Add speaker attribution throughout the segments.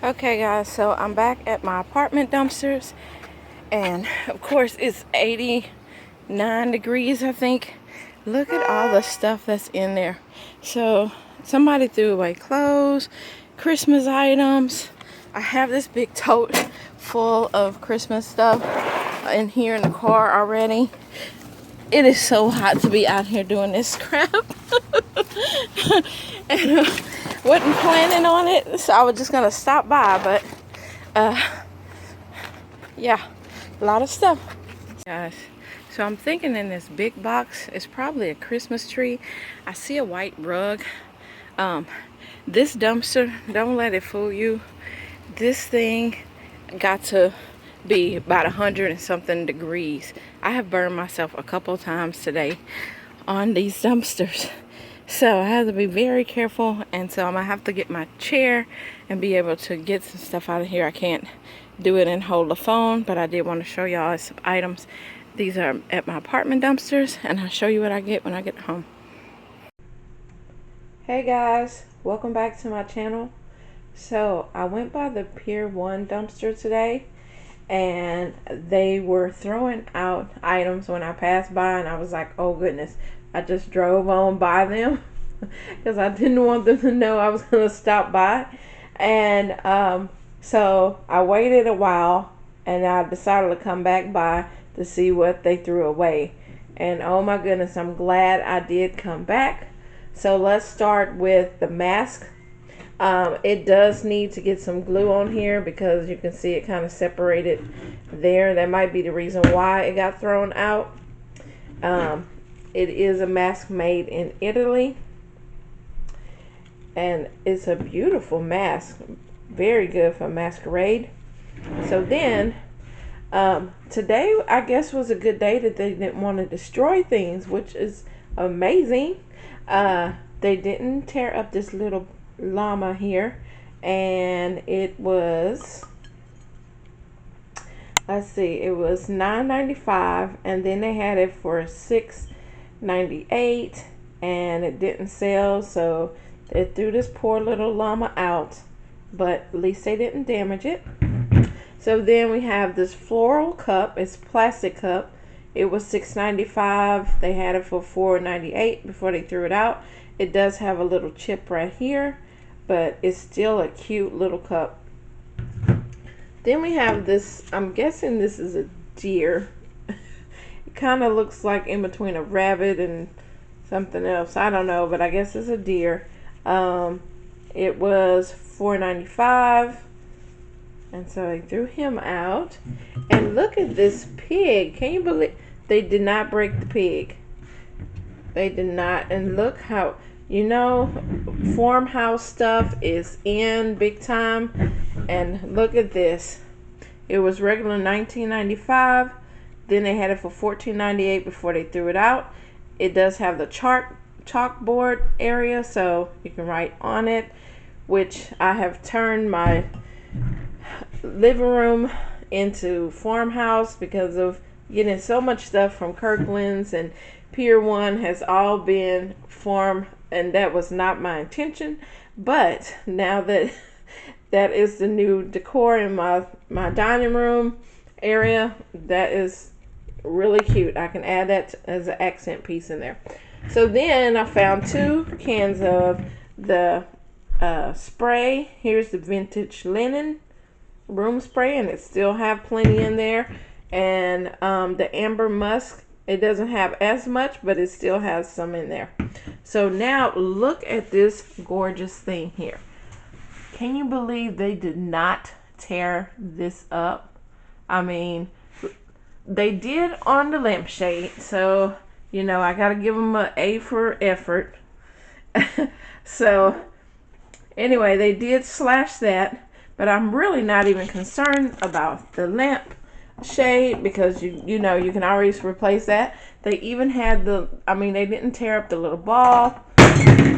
Speaker 1: Okay guys, so I'm back at my apartment dumpsters, and of course it's 89 degrees, I think. Look at all the stuff that's in there. So somebody threw away clothes, Christmas items. I have this big tote full of Christmas stuff in here in the car already. It is so hot to be out here doing this crap. And wasn't planning on it, so I was just gonna stop by, but yeah, a lot of stuff, guys. So I'm thinking in this big box it's probably a Christmas tree. I see a white rug. This dumpster, don't let it fool you. This thing got to be about 100 and something degrees. I have burned myself a couple times today on these dumpsters, so I have to be very careful. And so I'm gonna have to get my chair and be able to get some stuff out of here. I can't do it and hold the phone, but I did want to show y'all some items. These are at my apartment dumpsters, and I'll show you what I get when I get home. Hey guys, welcome back to my channel. So I went by the Pier 1 dumpster today, and they were throwing out items when I passed by, and I was like, oh goodness. I just drove on by them because I didn't want them to know I was going to stop by. And so I waited a while, and I decided to come back by to see what they threw away. And oh my goodness, I'm glad I did come back. So let's start with the mask. It does need to get some glue on here because you can see it kind of separated there. That might be the reason why it got thrown out. It is a mask made in Italy, and it's a beautiful mask, very good for masquerade. So then today I guess was a good day that they didn't want to destroy things, which is amazing. They didn't tear up this little llama here, and it was, let's see, it was $9.95, and then they had it for $6.98, and it didn't sell, so they threw this poor little llama out, but at least they didn't damage it. So then we have this Floral Cup. It's plastic cup. It was $6.95. They had it for $4.98 before they threw it out. It does have a little chip right here, but it's still a cute little cup. Then we have this, I'm guessing this is a deer. It kind of looks like in between a rabbit and something else. I don't know, but I guess it's a deer. It was $4.95. And so I threw him out. And look at this pig. Can you believe they did not break the pig? They did not. And look how, you know, farmhouse stuff is in big time. And look at this. It was regular $19.95. Then they had it for $14.98 before they threw it out. It does have the chalkboard area, so you can write on it, which I have turned my living room into farmhouse because of getting so much stuff from Kirkland's, and Pier 1 has all been farm, and that was not my intention. But now that that is the new decor in my dining room area, that is really cute. I can add that as an accent piece in there. So then I found 2 cans of the spray. Here's the vintage linen room spray, and it still have plenty in there. And the amber musk, it doesn't have as much, but it still has some in there. So now look at this gorgeous thing here. Can you believe they did not tear this up? I mean, they did on the lampshade, so you know I gotta give them an A for effort. So anyway, they did slash that. But I'm really not even concerned about the lamp shade because you know you can always replace that. They even had the, I mean, they didn't tear up the little ball.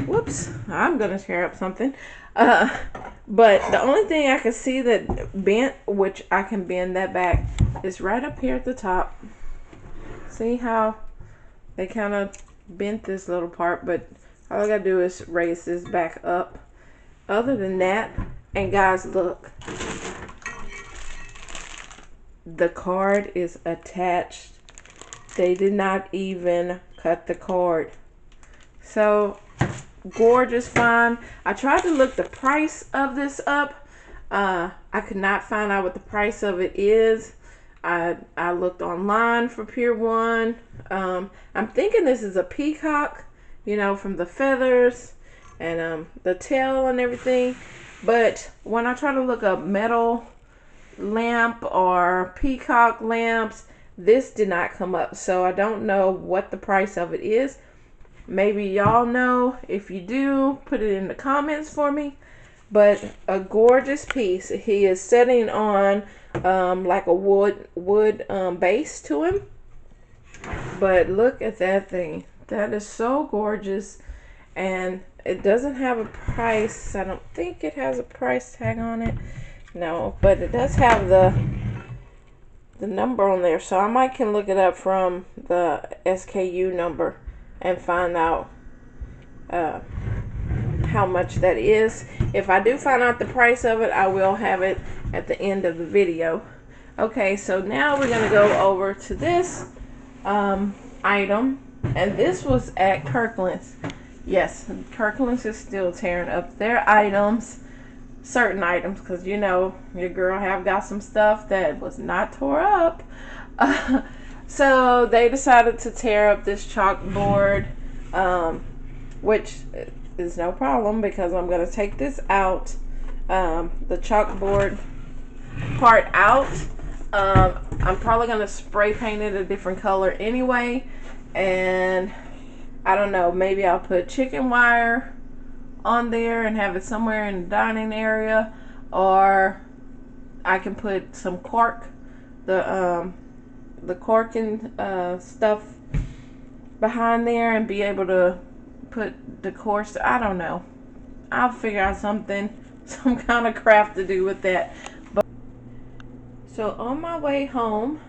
Speaker 1: Whoops, I'm gonna tear up something. But the only thing I can see that bent, which I can bend that back, is right up here at the top. See how they kind of bent this little part, but all I gotta do is raise this back up. Other than that, And guys, look. The card is attached. They did not even cut the card. So, gorgeous find. I tried to look the price of this up. I could not find out what the price of it is. I looked online for PIER 1. I'm thinking this is a peacock, you know, from the feathers and the tail and everything. But when I try to look up metal lamp or peacock lamps, this did not come up. So I don't know what the price of it is. Maybe y'all know. If you do, put it in the comments for me. But a gorgeous piece. He is sitting on like a wood base to him. But look at that thing. That is so gorgeous. And it doesn't have a price. I don't think it has a price tag on it. No, but it does have the number on there. So I might can look it up from the SKU number and find out how much that is. If I do find out the price of it, I will have it at the end of the video. Okay, so now we're gonna go over to this item, and this was at Kirkland's. Yes, Kirkland's is still tearing up their items, certain items, because you know your girl have got some stuff that was not tore up. So they decided to tear up this chalkboard, which is no problem because I'm going to take this out, the chalkboard part out. I'm probably going to spray paint it a different color anyway, and I don't know, maybe I'll put chicken wire on there and have it somewhere in the dining area, or I can put some cork, the corking stuff behind there and be able to put decor. I don't know. I'll figure out something, some kind of craft to do with that. But so on my way home,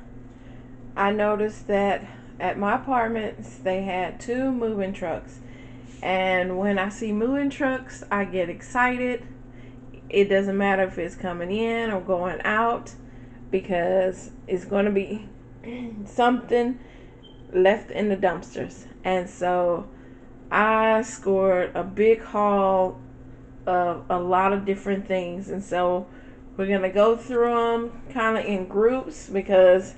Speaker 1: I noticed that at my apartments they had 2 moving trucks. And when I see moving trucks, I get excited. It doesn't matter if it's coming in or going out, because it's going to be something left in the dumpsters. And so I scored a big haul of a lot of different things. And so we're going to go through them kind of in groups because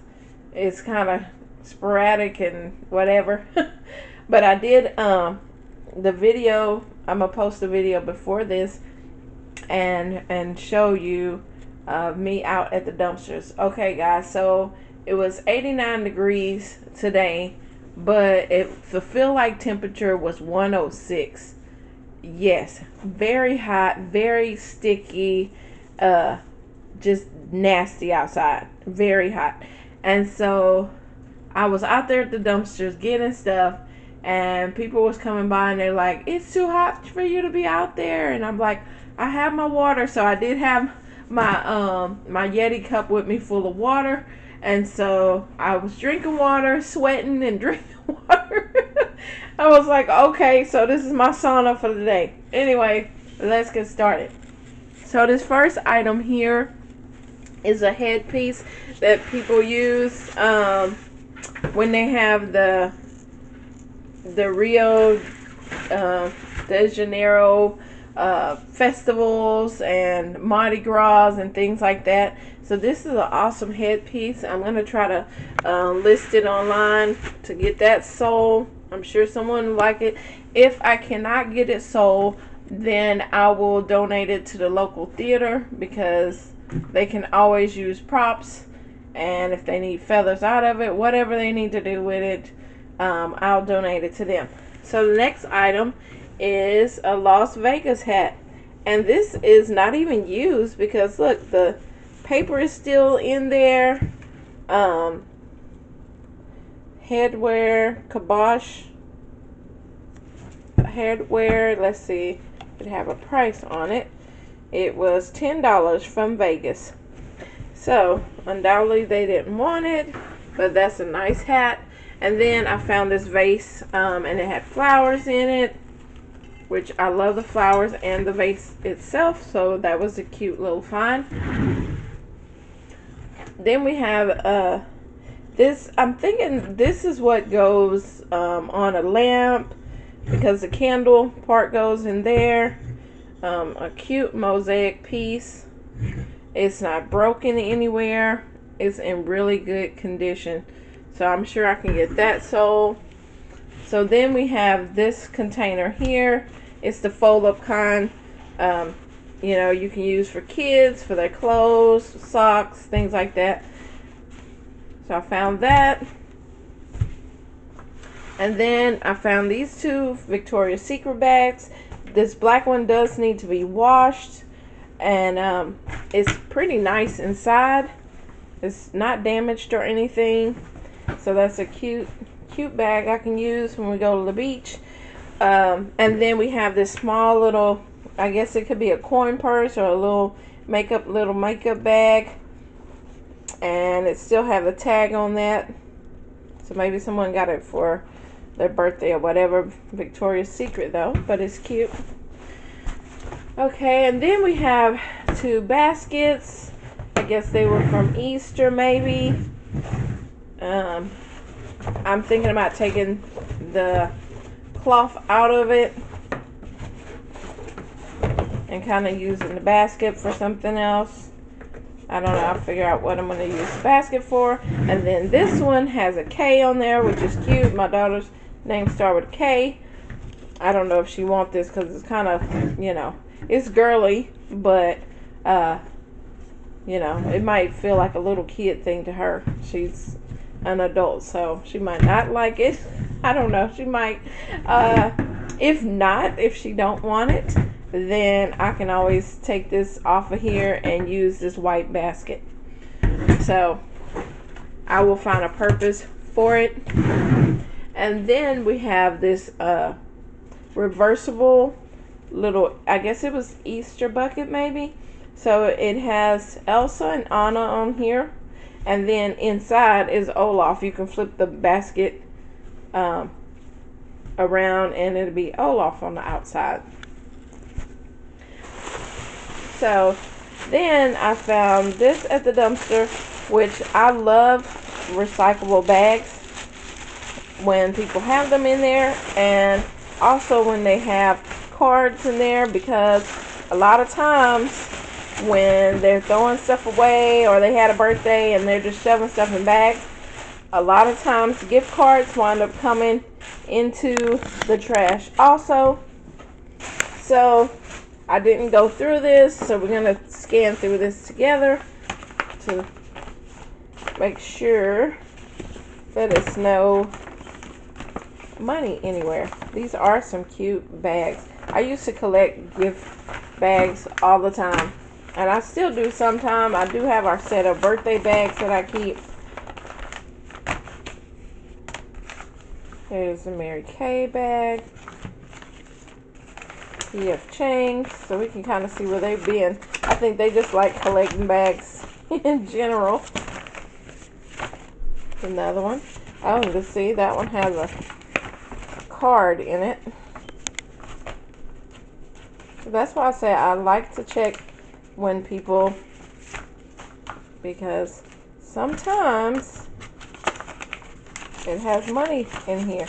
Speaker 1: it's kind of sporadic and whatever. But I did the video. I'm gonna post a video before this and show you me out at the dumpsters. Okay guys, so it was 89 degrees today, but the feel like temperature was 106. Yes, very hot, very sticky, just nasty outside, very hot. And so I was out there at the dumpsters getting stuff, and people was coming by and they're like, it's too hot for you to be out there. And I'm like, I have my water. So I did have my my Yeti cup with me full of water, and so I was drinking water, sweating and drinking water. I was like, okay, so this is my sauna for the day. Anyway, let's get started. So this first item here is a headpiece that people use when they have the Rio de Janeiro festivals and Mardi Gras and things like that. So this is an awesome headpiece. I'm going to try to list it online to get that sold. I'm sure someone will like it. If I cannot get it sold, then I will donate it to the local theater, because they can always use props, and if they need feathers out of it, whatever they need to do with it, I'll donate it to them. So the next item is a Las Vegas hat, and this is not even used because look, the paper is still in there. Headwear, kibosh headwear. Let's see, it have a price on it. It was $10 from Vegas. So undoubtedly they didn't want it, but that's a nice hat. And then I found this vase, and it had flowers in it. which I love the flowers and the vase itself, so that was a cute little find. Then we have this. I'm thinking this is what goes on a lamp, because the candle part goes in there. A cute mosaic piece. It's not broken anywhere. It's in really good condition, so I'm sure I can get that sold. So then we have this container here. It's the fold-up kind. You know, you can use for kids, for their clothes, socks, things like that. So I found that. And then I found these two Victoria's Secret bags. This black one does need to be washed, and it's pretty nice inside. It's not damaged or anything, so that's a cute bag I can use when we go to the beach. And then we have this small little, I guess it could be a coin purse or a little makeup bag, and it still have a tag on that, so maybe someone got it for their birthday or whatever. Victoria's Secret though, but it's cute. Okay, and then we have two baskets. I guess they were from Easter maybe. I'm thinking about taking the cloth out of it and kind of using the basket for something else. I don't know. I'll figure out what I'm going to use the basket for. And then this one has a K on there, which is cute. My daughter's name starts with a K. I don't know if she wants this because it's kind of, you know, it's girly, but, you know, it might feel like a little kid thing to her. She's an adult, so she might not like it. I don't know. She might. If not, if she don't want it, then I can always take this off of here and use this white basket. So I will find a purpose for it. And then we have this reversible little, I guess it was Easter bucket maybe. So it has Elsa and Anna on here, and then inside is Olaf. You can flip the basket around and it'll be Olaf on the outside. So then I found this at the dumpster, which I love recyclable bags when people have them in there, and also when they have cards in there, because a lot of times when they're throwing stuff away or they had a birthday and they're just shoving stuff in bags, a lot of times gift cards wind up coming into the trash also. So I didn't go through this, so we're going to scan through this together to make sure that it's no money anywhere. These are some cute bags. I used to collect gift bags all the time, and I still do sometimes. I do have our set of birthday bags that I keep. There's a Mary Kay bag. P.F. Chang's, so we can kind of see where they've been. I think they just like collecting bags in general. Another one. Oh, let's see, that one has a card in it. So that's why I say I like to check when people, because sometimes it has money in here.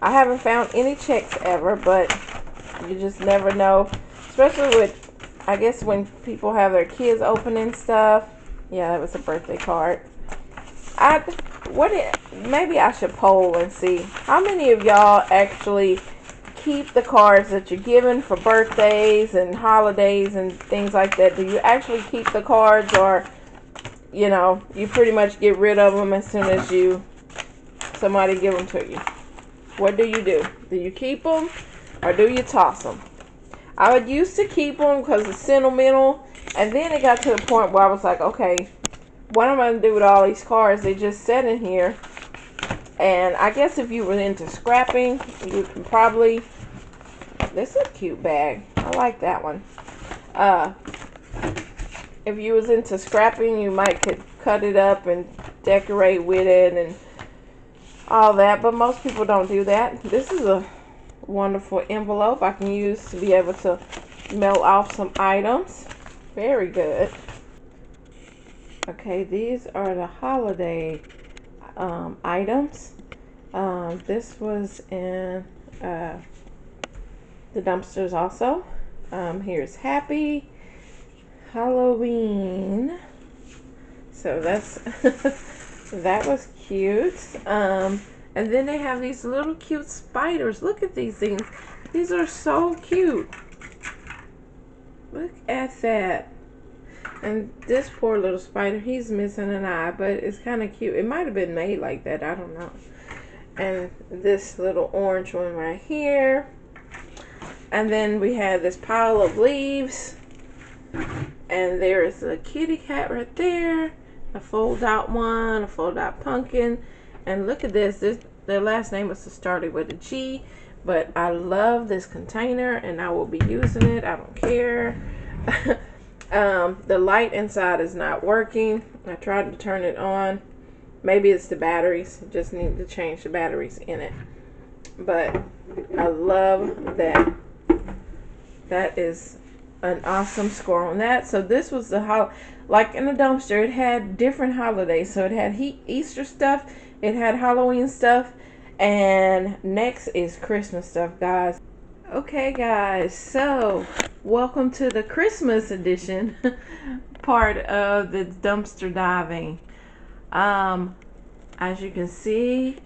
Speaker 1: I haven't found any checks ever, but you just never know, especially with, I guess, when people have their kids opening stuff. Yeah, that was a birthday card. Maybe I should poll and see how many of y'all actually keep the cards that you're given for birthdays and holidays and things like that. Do you actually keep the cards, or, you know, you pretty much get rid of them as soon as somebody give them to you? What do you do? Do you keep them, or do you toss them? I would used to keep them because it's sentimental, and then it got to the point where I was like, okay, what am I going to do with all these cards? They just sat in here. And I guess if you were into scrapping, you can probably, this is a cute bag. I like that one. If you was into scrapping, you might could cut it up and decorate with it and all that, but most people don't do that. This is a wonderful envelope I can use to be able to mail off some items. Very good. Okay, these are the holiday items. This was in the dumpsters also. Here's Happy Halloween. So that's that was cute. And then they have these little cute spiders. Look at these things. These are so cute. Look at that. And this poor little spider, he's missing an eye, but it's kind of cute. It might have been made like that, I don't know. And this little orange one right here. And then we have this pile of leaves. And there is a kitty cat right there. A fold out one, a fold out pumpkin. And look at this. Their last name was started with a G. But I love this container and I will be using it. I don't care. The light inside is not working. I tried to turn it on. Maybe it's the batteries. Just need to change the batteries in it. But I love that. That is an awesome score on that. So this was the like in the dumpster, it had different holidays. So it had Easter stuff, it had Halloween stuff, and next is Christmas stuff, guys. Okay, guys, so welcome to the Christmas edition part of the dumpster diving. As you can see,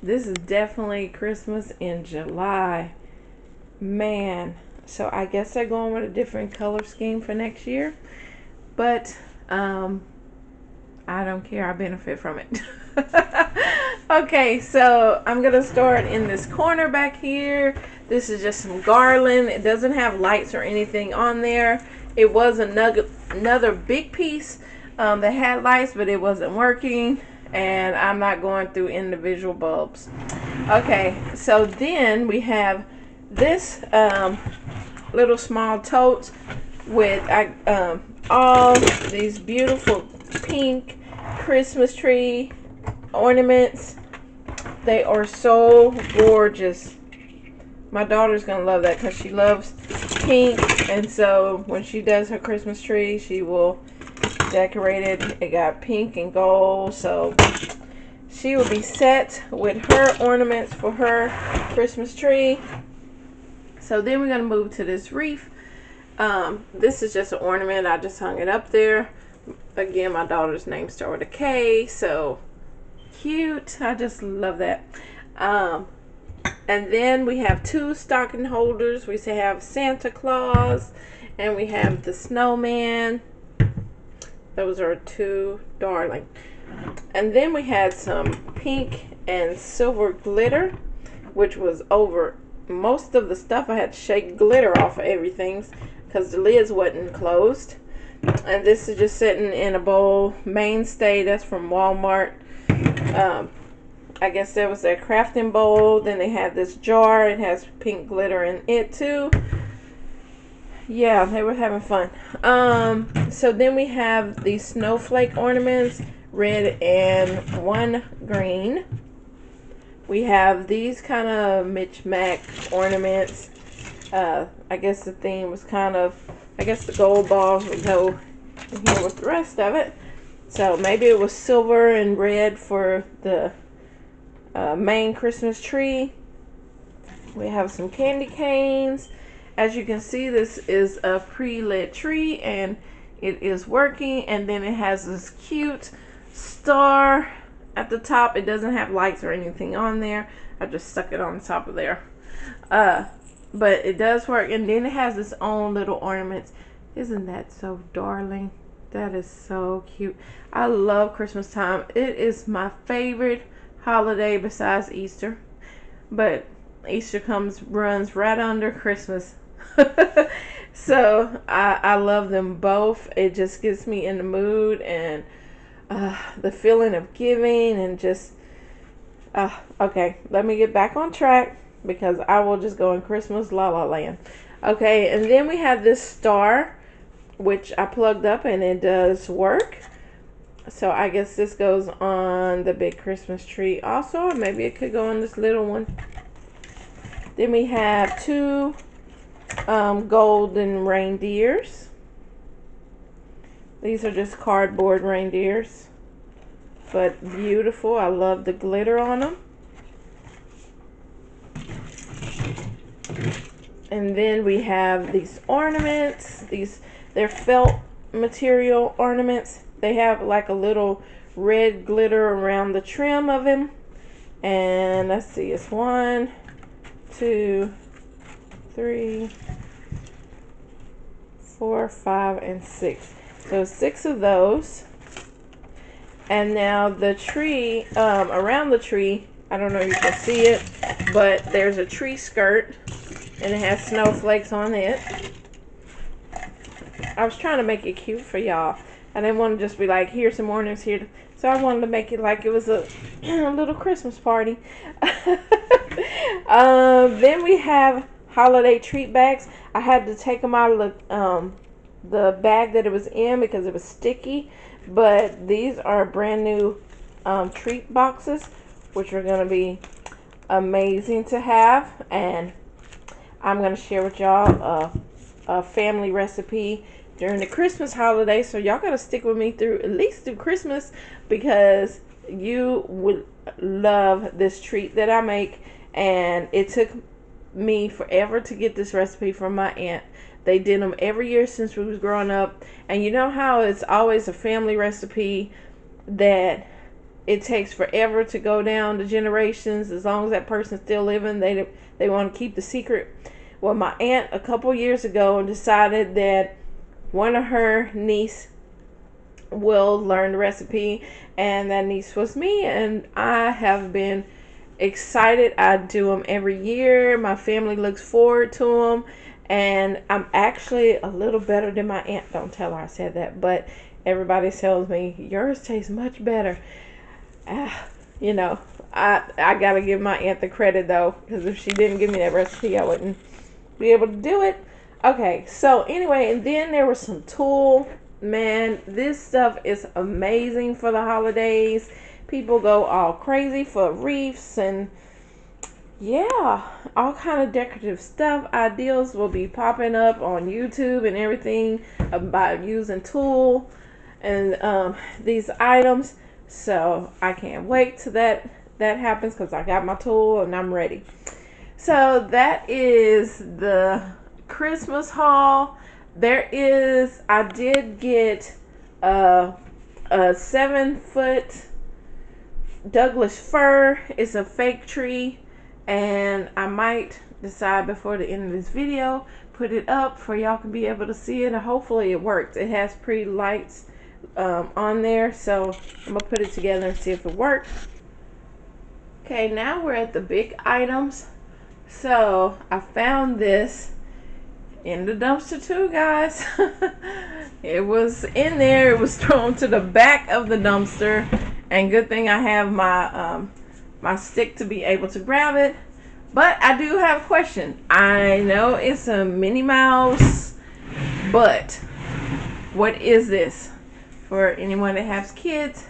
Speaker 1: this is definitely Christmas in July. Man, so I guess they're going with a different color scheme for next year. But I don't care. I benefit from it. Okay, so I'm going to start in this corner back here. This is just some garland. It doesn't have lights or anything on there. It was another big piece that had lights, but it wasn't working. And I'm not going through individual bulbs. Okay, so then we have this little small totes with all these beautiful pink Christmas tree ornaments. They are so gorgeous. My daughter's gonna love that because she loves pink, and so when she does her Christmas tree, she will decorate it. It got pink and gold, so she will be set with her ornaments for her Christmas tree. So then we're gonna move to this wreath. This is just an ornament. I just hung it up there. Again, my daughter's name starts with a K, so cute. I just love that. And then we have two stocking holders. We have Santa Claus and we have the snowman. Those are two, darling. And then we had some pink and silver glitter, which was over most of the stuff. I had to shake glitter off of everything because the lids wasn't closed. And this is just sitting in a bowl. Mainstay, that's from Walmart. I guess there was their crafting bowl. Then they had this jar. It has pink glitter in it too. Yeah, they were having fun. So then we have these snowflake ornaments, red and one green. We have these kind of Mitch-Mac ornaments. I guess the theme was kind of, I guess the gold balls would go in here with the rest of it. So maybe it was silver and red for the main Christmas tree. We have some candy canes. As you can see, this is a pre-lit tree and it is working. And then it has this cute star at the top. It doesn't have lights or anything on there. I just stuck it on top of there. But it does work. And then it has its own little ornaments. Isn't that so darling? That is so cute. I love Christmas time. It is my favorite holiday besides Easter. But Easter runs right under Christmas. So I love them both. It just gets me in the mood and the feeling of giving and just okay, let me get back on track because I will just go in Christmas la la land. Okay, and then we have this star which I plugged up and it does work. So I guess this goes on the big Christmas tree also, or maybe it could go on this little one. Then we have two golden reindeers. These are just cardboard reindeers, but beautiful. I love the glitter on them. And then we have these ornaments. They're felt material ornaments. They have like a little red glitter around the trim of them. And let's see, it's 1, 2, 3, 4, 5, and 6. So 6 of those. And now the tree, around the tree, I don't know if you can see it, but there's a tree skirt and it has snowflakes on it. I was trying to make it cute for y'all. I didn't want to just be like, here's some ornaments here. So I wanted to make it like it was a little Christmas party. Then we have holiday treat bags. I had to take them out of the bag that it was in because it was sticky. But these are brand new treat boxes, which are going to be amazing to have. And I'm going to share with y'all a family recipe during the Christmas holiday. So y'all got to stick with me through at least through Christmas, because you would love this treat that I make. And it took me forever to get this recipe from my aunt. They did them every year since we was growing up. And you know how it's always a family recipe that it takes forever to go down the generations. As long as that person's still living, they want to keep the secret. Well, my aunt a couple years ago decided that one of her niece will learn the recipe, and that niece was me. And I have been excited. I do them every year. My family looks forward to them. And I'm actually a little better than my aunt. Don't tell her I said that, but everybody tells me yours tastes much better. You know, I gotta give my aunt the credit though, because if she didn't give me that recipe, I wouldn't be able to do it. Okay, so anyway, and then there was some tulle. Man, this stuff is amazing for the holidays. People go all crazy for wreaths and yeah, all kind of decorative stuff. Ideals will be popping up on YouTube and everything about using tulle and these items. So I can't wait till that happens, because I got my tulle and I'm ready. So that is the Christmas haul. I did get a 7-foot Douglas fir. It's a fake tree. And I might decide before the end of this video, put it up for y'all can be able to see it. And hopefully it works. It has pretty lights on there. So I'm going to put it together and see if it works. Okay, now we're at the big items. So I found this in the dumpster too, guys. It was in there. It was thrown to the back of the dumpster. And good thing I have my stick to be able to grab it. But I do have a question. I know it's a Minnie Mouse, but what is this? For anyone that has kids,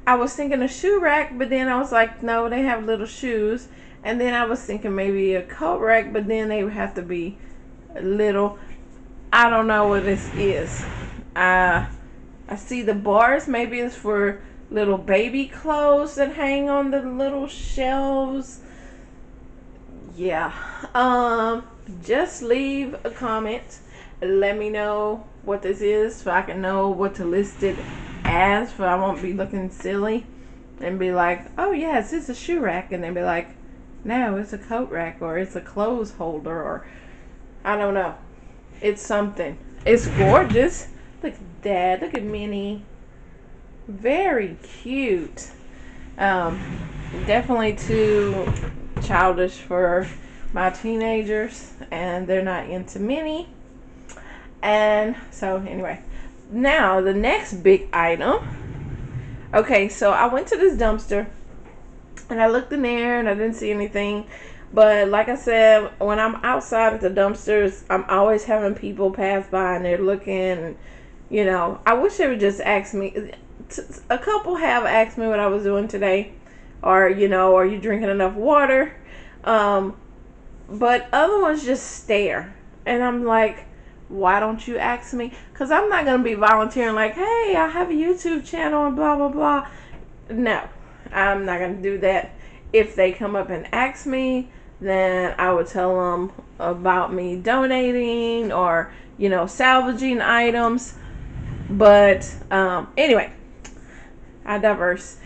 Speaker 1: I was thinking a shoe rack, but then I was like, no, they have little shoes. And then I was thinking maybe a coat rack, but then they would have to be little. I don't know what this is. I see the bars. Maybe it's for little baby clothes that hang on the little shelves. Yeah. Just leave a comment. Let me know what this is so I can know what to list it as, so I won't be looking silly and be like, oh yes, it's a shoe rack, and then be like, no, it's a coat rack, or it's a clothes holder, or I don't know. It's something. It's gorgeous. Look at that. Look at Minnie. Very cute. Definitely too childish for my teenagers, and they're not into Minnie. And so anyway, now the next big item. Okay, so I went to this dumpster and I looked in there and I didn't see anything. But like I said, when I'm outside at the dumpsters, I'm always having people pass by and they're looking. And, you know, I wish they would just ask me. A couple have asked me what I was doing today, or, you know, are you drinking enough water? but other ones just stare. And I'm like, why don't you ask me? Because I'm not going to be volunteering like, hey, I have a YouTube channel and blah, blah, blah. No, I'm not going to do that. If they come up and ask me, then I would tell them about me donating or, you know, salvaging items. But anyway, I diverse.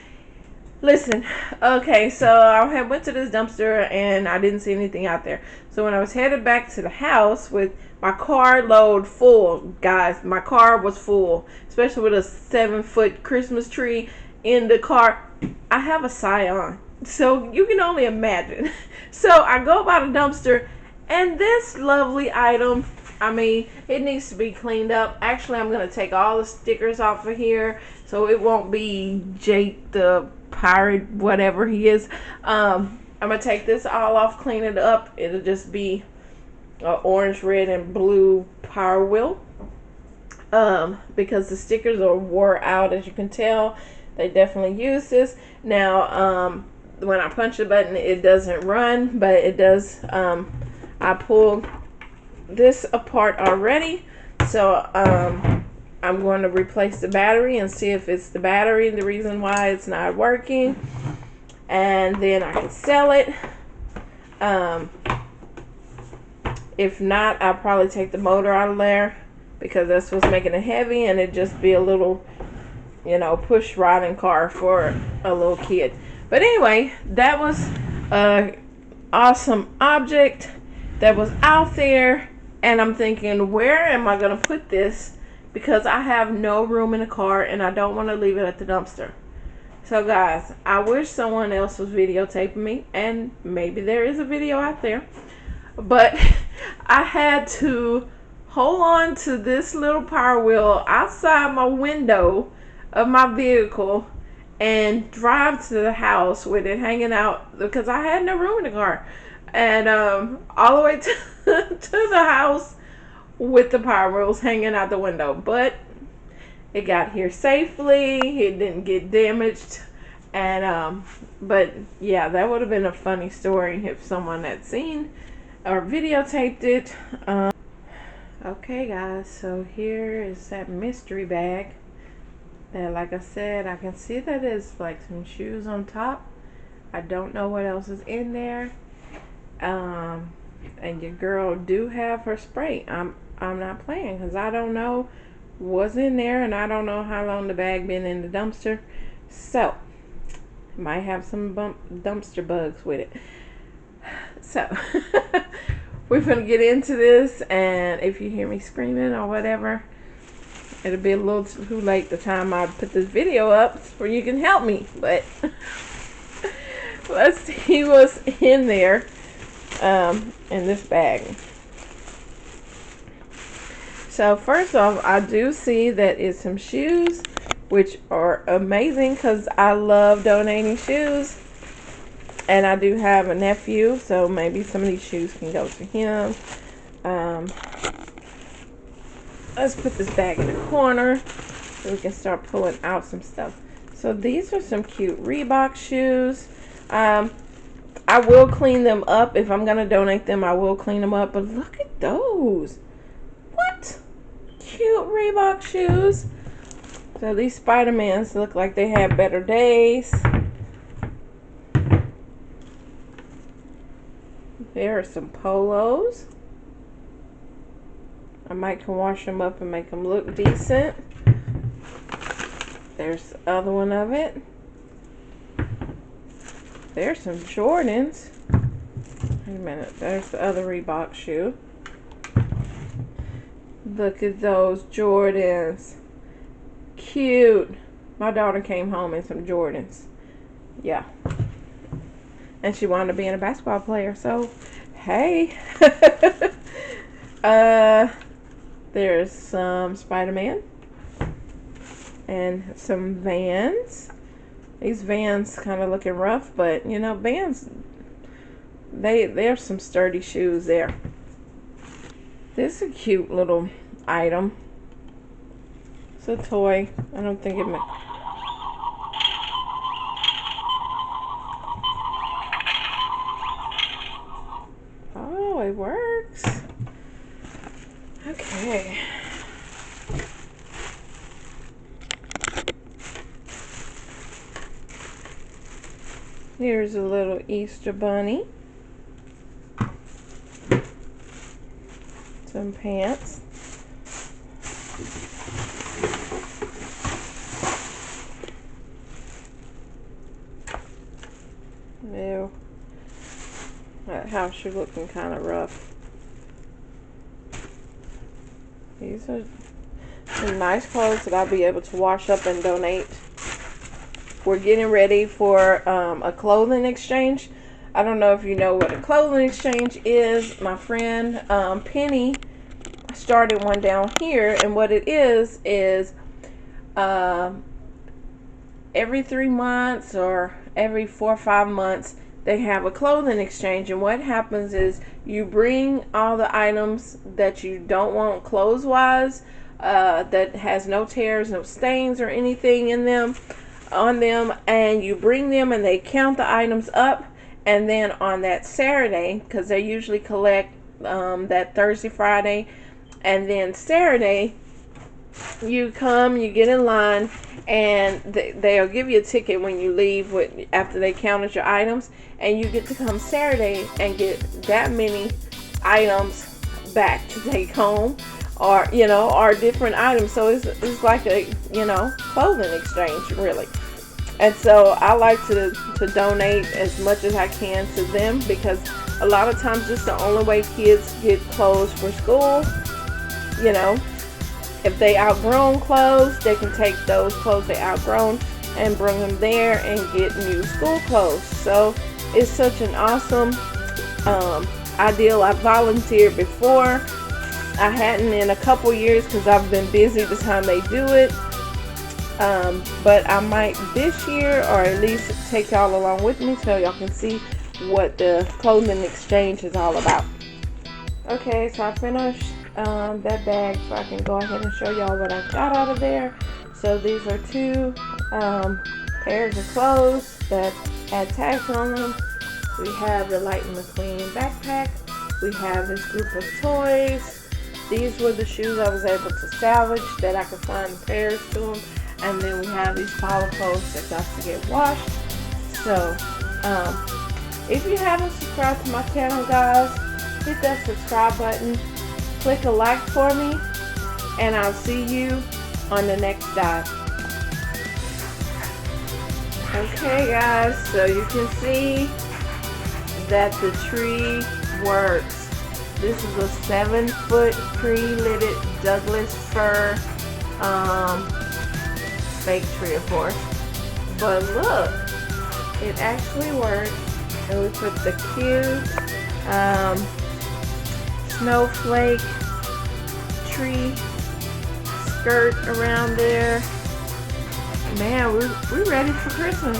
Speaker 1: Listen, okay, so I had went to this dumpster and I didn't see anything out there. So when I was headed back to the house with my car load full, guys, my car was full, especially with a 7-foot Christmas tree in the car. I have a Scion, so you can only imagine. So I go by the dumpster, and this lovely item, I mean, it needs to be cleaned up. Actually, I'm going to take all the stickers off of here so it won't be Jake the pirate, whatever he is. I'm going to take this all off, clean it up. It'll just be orange, red, and blue power wheel. Because the stickers are wore out, as you can tell. They definitely use this. Now, when I punch the button, it doesn't run, but it does. I pulled this apart already, so I'm going to replace the battery and see if it's the battery the reason why it's not working, and then I can sell it. If not, I'll probably take the motor out of there because that's what's making it heavy, and it just be a little, you know, push riding car for a little kid. But anyway, that was a awesome object that was out there, and I'm thinking, where am I going to put this? Because I have no room in the car and I don't want to leave it at the dumpster. So guys, I wish someone else was videotaping me, and maybe there is a video out there, but I had to hold on to this little power wheel outside my window of my vehicle and drive to the house with it hanging out because I had no room in the car, and all the way to, to the house with the power wheels hanging out the window. But it got here safely. It didn't get damaged, and but yeah, that would have been a funny story if someone had seen or videotaped it. Okay guys, so here is that mystery bag that, like I said, I can see that it's like some shoes on top. I don't know what else is in there. And your girl do have her spray. I'm not playing because I don't know what's in there, and I don't know how long the bag been in the dumpster. So might have some dumpster bugs with it. So we're gonna get into this, and if you hear me screaming or whatever, it'll be a little too late the time I put this video up where you can help me. But let's see what's in there in this bag. So first off, I do see that it's some shoes, which are amazing because I love donating shoes. And I do have a nephew, so maybe some of these shoes can go to him. Let's put this bag in the corner so we can start pulling out some stuff. So these are some cute Reebok shoes. I will clean them up. If I'm going to donate them, I will clean them up. But look at those. What? Cute Reebok shoes. So these Spider-Mans look like they had better days. There are some polos. I might can wash them up and make them look decent. There's the other one of it. There's some Jordans. Wait a minute. There's the other Reebok shoe. Look at those Jordans. Cute. My daughter came home in some Jordans. Yeah. And she wanted to be a basketball player, so hey. There's some Spider-Man and some Vans. These Vans kind of looking rough, but you know, Vans, there's some sturdy shoes there. This is a cute little item. It's a toy. I don't think it meant. how it works. Okay. Here's a little Easter bunny. Some pants. Ew. That house should looking kind of rough. These are some nice clothes that I'll be able to wash up and donate. We're getting ready for a clothing exchange. I don't know if you know what a clothing exchange is. My friend Penny started one down here, and what it is every 3 months or every 4 or 5 months they have a clothing exchange, and what happens is you bring all the items that you don't want clothes wise, that has no tears, no stains or anything in them on them, and you bring them and they count the items up, and then on that Saturday, because they usually collect that Thursday, Friday, and then Saturday you come, you get in line, and they'll give you a ticket when you leave after they counted your items, and you get to come Saturday and get that many items back to take home, or or different items. So it's like a clothing exchange, really. And so I like to donate as much as I can to them, because a lot of times it's the only way kids get clothes for school. If they outgrown clothes, they can take those clothes they outgrown and bring them there and get new school clothes. So it's such an awesome ideal. I volunteered before. I hadn't in a couple years because I've been busy the time they do it. But I might this year, or at least take y'all along with me so y'all can see what the clothing exchange is all about. Okay, so I finished that bag, so I can go ahead and show y'all what I got out of there. So these are 2 pairs of clothes that had tags on them. We have the Lightning McQueen backpack. We have this group of toys. These were the shoes I was able to salvage that I could find pairs to them. And then we have these power clothes that got to get washed. So if you haven't subscribed to my channel, guys, hit that subscribe button. Click a like for me, and I'll see you on the next dive. Okay, guys, so you can see that the tree works. This is a 7-foot pre-lidded Douglas fir fake tree, of course. But look, it actually works. And we put the cute snowflake tree skirt around there. Man, we're ready for Christmas.